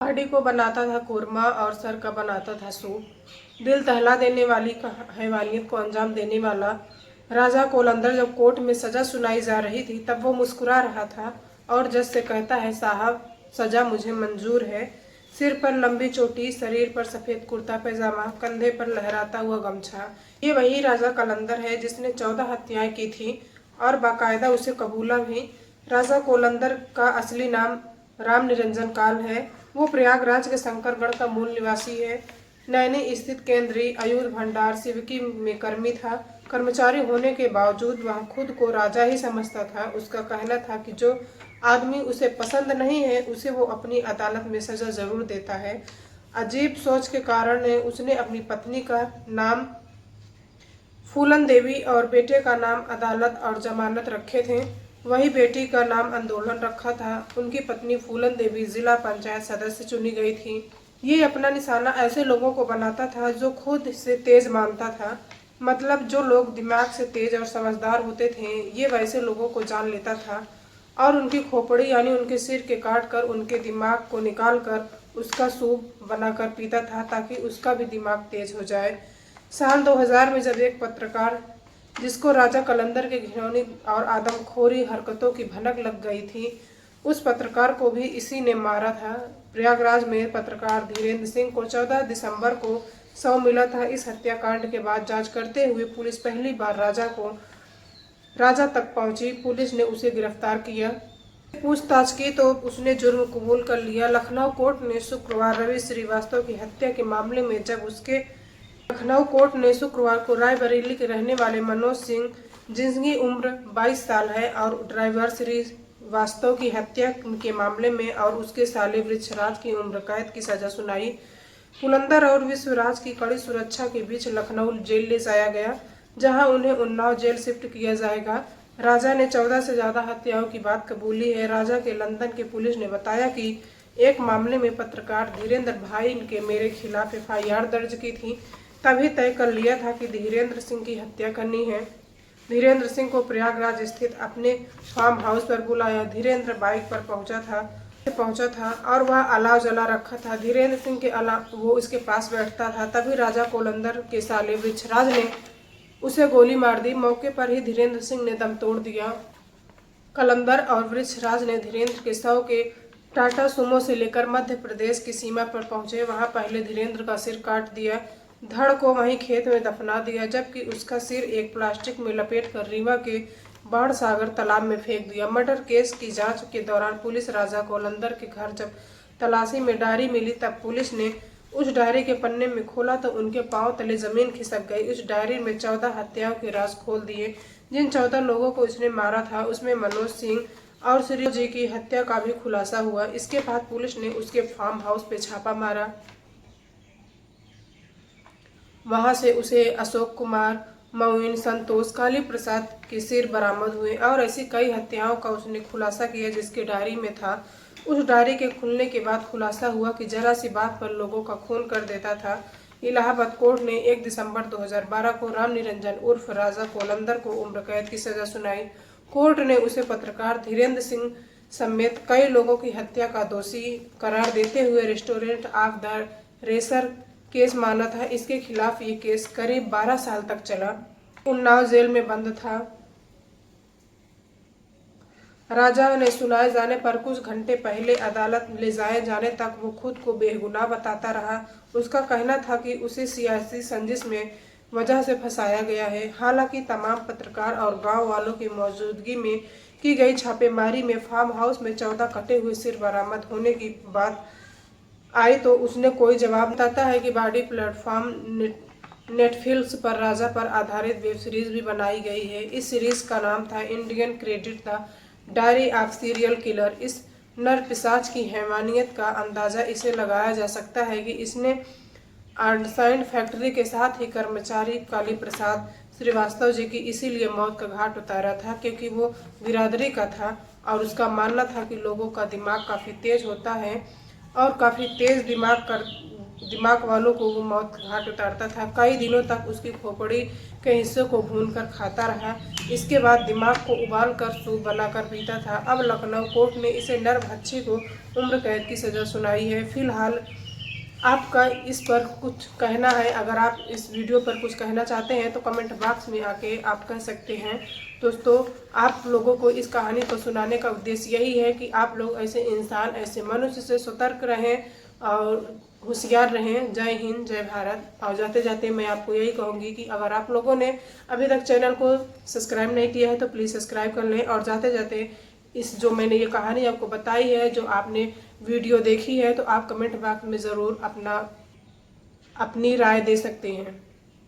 हांडी को बनाता था कोरमा और सर का बनाता था सूप। दिल दहला देने वाली हैवानियत को अंजाम देने वाला राजा कोलंदर जब कोर्ट में सजा सुनाई जा रही थी तब वो मुस्कुरा रहा था और जज से कहता है, साहब सजा मुझे मंजूर है। सिर पर लंबी चोटी, शरीर पर सफेद कुर्ता पैजामा, कंधे पर लहराता हुआ गमछा। ये वही राजा कलंदर है जिसने 14 हत्याएं की थी और बाकायदा उसे कबूला भी। राजा कोलंदर का असली नाम राम निरंजन काल है। वो प्रयागराज के शंकरगढ़ का मूल निवासी है। नैनी स्थित केंद्रीय आयुध भंडार सिवकी में कर्मी था। कर्मचारी होने के बावजूद वह खुद को राजा ही समझता था। उसका कहना था कि जो आदमी उसे पसंद नहीं है उसे वो अपनी अदालत में सजा जरूर देता है। अजीब सोच के कारण उसने अपनी पत्नी का नाम फूलन देवी और बेटे का नाम अदालत और जमानत रखे थे। वही बेटी का नाम आंदोलन रखा था। उनकी पत्नी फूलन देवी जिला पंचायत सदस्य चुनी गई थी। ये अपना निशाना ऐसे लोगों को बनाता था जो खुद से तेज मानता था। मतलब जो लोग दिमाग से तेज और समझदार होते थे, ये वैसे लोगों को जान लेता था और उनकी खोपड़ी यानी उनके सिर के काट कर उनके दिमाग को निकाल कर उसका सूप बनाकर पीता था ताकि उसका भी दिमाग तेज हो जाए। साल 2000 में जब एक पत्रकार जिसको राजा कलंदर के घिनौनी और आदमखोरी हरकतों की भनक लग गई थी, उस पत्रकार को भी इसी ने मारा था। प्रयागराज में पत्रकार धीरेन्द्र सिंह को 14 दिसंबर को शव मिला था। इस हत्याकांड के बाद जांच करते हुए पुलिस पहली बार राजा तक पहुंची। पुलिस ने उसे गिरफ्तार किया। पूछताछ की तो उसने जुर्म कबूल कर लिया। लखनऊ कोर्ट ने शुक्रवार रवि श्रीवास्तव की हत्या के मामले में जब उसके लखनऊ कोर्ट ने शुक्रवार को रायबरेली के रहने वाले मनोज सिंह, जिसकी उम्र 22 साल है, और ड्राइवर श्रीवास्तव की हत्या के मामले में और उसके साले वृक्षराज की उम्र कैद की सजा सुनाई। पुलंदर और विश्वराज की कड़ी सुरक्षा के बीच लखनऊ जेल ले जाया गया, जहां उन्हें उन्नाव जेल शिफ्ट किया जाएगा। राजा ने 14 से ज्यादा हत्याओं की बात कबूली है। राजा के लंदन की पुलिस ने बताया कि एक मामले में पत्रकार धीरेन्द्र भाई के मेरे खिलाफ FIR दर्ज की थी। तभी तय कर लिया था कि धीरेन्द्र सिंह की हत्या करनी है। धीरेन्द्र सिंह को प्रयागराज स्थित अपने फार्म हाउस पर बुलाया। धीरेन्द्र बाइक पर पहुंचा था और वह अलाव जला रखा था। धीरेन्द्र सिंह के अलावा वो इसके पास बैठता था। तभी राजा कोलंदर के साले वृक्षराज ने उसे गोली मार दी। मौके पर ही धीरेन्द्र सिंह ने दम तोड़ दिया। कलंदर और वृक्षराज ने धीरेन्द्र के शव के टाटा सुमो से लेकर मध्य प्रदेश की सीमा पर पहुंचे। वहां पहले धीरेन्द्र का सिर काट दिया, धड़ को वहीं खेत में दफना दिया, जबकि उसका सिर एक प्लास्टिक में लपेटकर रीवा के बाणसागर तालाब में फेंक दिया। मर्डर केस की जांच के दौरान पुलिस राजा कोलंदर के घर जब तलाशी में डायरी मिली तब पुलिस ने उस डायरी के पन्ने में खोला तो उनके पांव तले जमीन खिसक गई। उस डायरी में 14 हत्याओं के राज खोल दिए। जिन 14 लोगों को उसने मारा था उसमें मनोज सिंह और श्री जी की हत्या का भी खुलासा हुआ। इसके बाद पुलिस ने उसके फार्म हाउस पे छापा मारा। वहां से उसे अशोक कुमार, मोइन, संतोष, काली प्रसाद के सिर बरामद हुए और ऐसी कई हत्याओं का उसने खुलासा किया जिसके डायरी में था। उस डायरी के खुलने के बाद खुलासा हुआ कि जरा सी बात पर लोगों का खून कर देता था। इलाहाबाद कोर्ट ने 1 दिसंबर 2012 को राम निरंजन उर्फ राजा कोलंदर को उम्र कैद की सजा सुनाई। कोर्ट ने उसे पत्रकार धीरेन्द्र सिंह समेत कई लोगों की हत्या का दोषी करार देते हुए restaurant of the racer case माना था। इसके खिलाफ ये केस करीब 12 साल तक चला। उन्नाव जेल में बंद था। राजा ने सुनाए जाने पर कुछ घंटे पहले अदालत ले जाए जाने तक वो खुद को बेगुनाह बताता रहा। उसका कहना था कि उसे सियासी संजिश में वजह से फंसाया गया है। हालांकि तमाम पत्रकार और गांव वालों की मौजूदगी में की गई छापेमारी में फार्म हाउस में 14 कटे हुए सिर बरामद होने की बात आई तो उसने कोई जवाब। बताता है कि बॉडी प्लेटफॉर्म नेटफ्लिक्स पर राजा पर आधारित वेब सीरीज भी बनाई गई है। इस सीरीज का नाम था Indian credit the diary of serial killer. इस नर पिशाच की हैवानियत का अंदाजा इसे लगाया जा सकता है कि इसने आर्डसाइंड फैक्ट्री के साथ ही कर्मचारी काली प्रसाद श्रीवास्तव जी की इसीलिए मौत का घाट उतारा था क्योंकि वो बिरादरी का था और उसका मानना था कि लोगों का दिमाग काफ़ी तेज होता है और काफ़ी तेज दिमाग दिमाग वालों को वो मौत घाट उतारता था। कई दिनों तक उसकी खोपड़ी के हिस्से को भूनकर खाता रहा। इसके बाद दिमाग को उबाल कर सूप बनाकर पीता था। अब लखनऊ कोर्ट ने इसे नरभक्षी को उम्र कैद की सजा सुनाई है। फिलहाल आपका इस पर कुछ कहना है? अगर आप इस वीडियो पर कुछ कहना चाहते हैं तो कमेंट बॉक्स में आके आप कह सकते हैं। दोस्तों, आप लोगों को इस कहानी को सुनाने का उद्देश्य यही है कि आप लोग ऐसे इंसान, ऐसे मनुष्य से सतर्क रहें और होशियार रहें। जय हिंद, जय भारत। और जाते जाते मैं आपको यही कहूँगी कि अगर आप लोगों ने अभी तक चैनल को सब्सक्राइब नहीं किया है तो प्लीज़ सब्सक्राइब कर लें। और जाते जाते इस जो मैंने ये कहानी आपको बताई है, जो आपने वीडियो देखी है, तो आप कमेंट बॉक्स में ज़रूर अपनी राय दे सकते हैं।